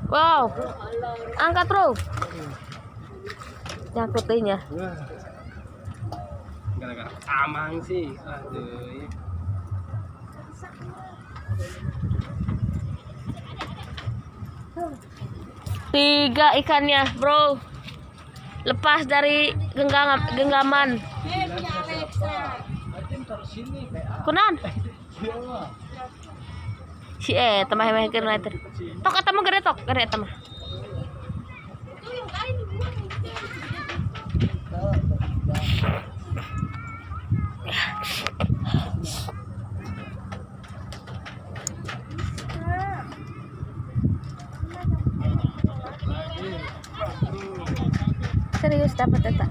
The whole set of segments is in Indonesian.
Wow, angkat bro. Nyangkutinnya. Gara-gara amang sih. Aduh. Tiga ikannya bro. Lepas dari genggaman. Kunan. Si tambah kena itu. Tok atau mau gede tok, gede tambah. Serius dapat eta.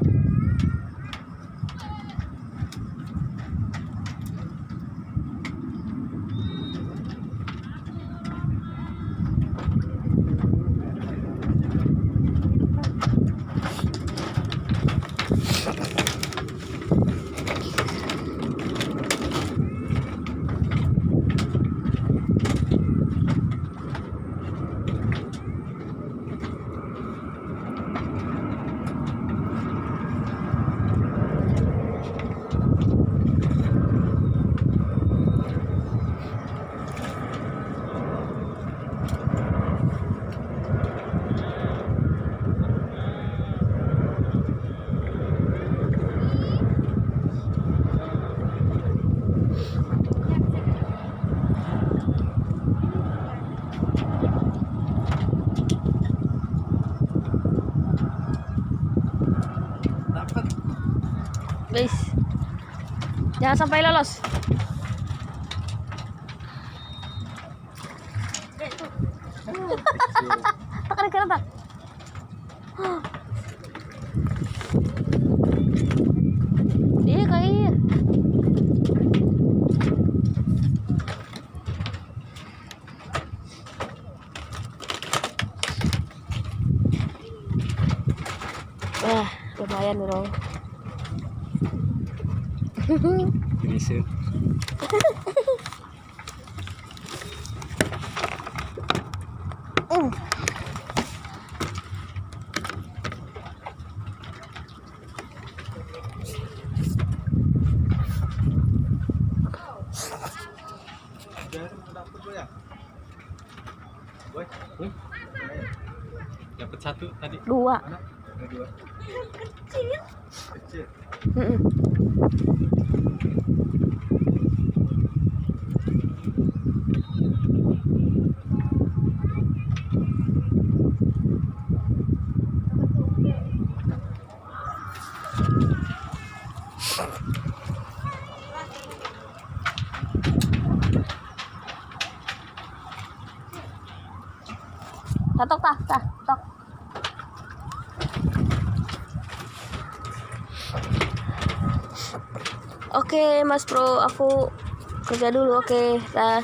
Guys, jangan sampai lolos. Tak kena tak. Iya kayaknya. Wah, lumayan bro. Finishing. Dapat satu tadi. Dua. Dua. Kecil. Kecil. Tok. Oke, Mas Bro, aku kerja dulu. Oke, dah.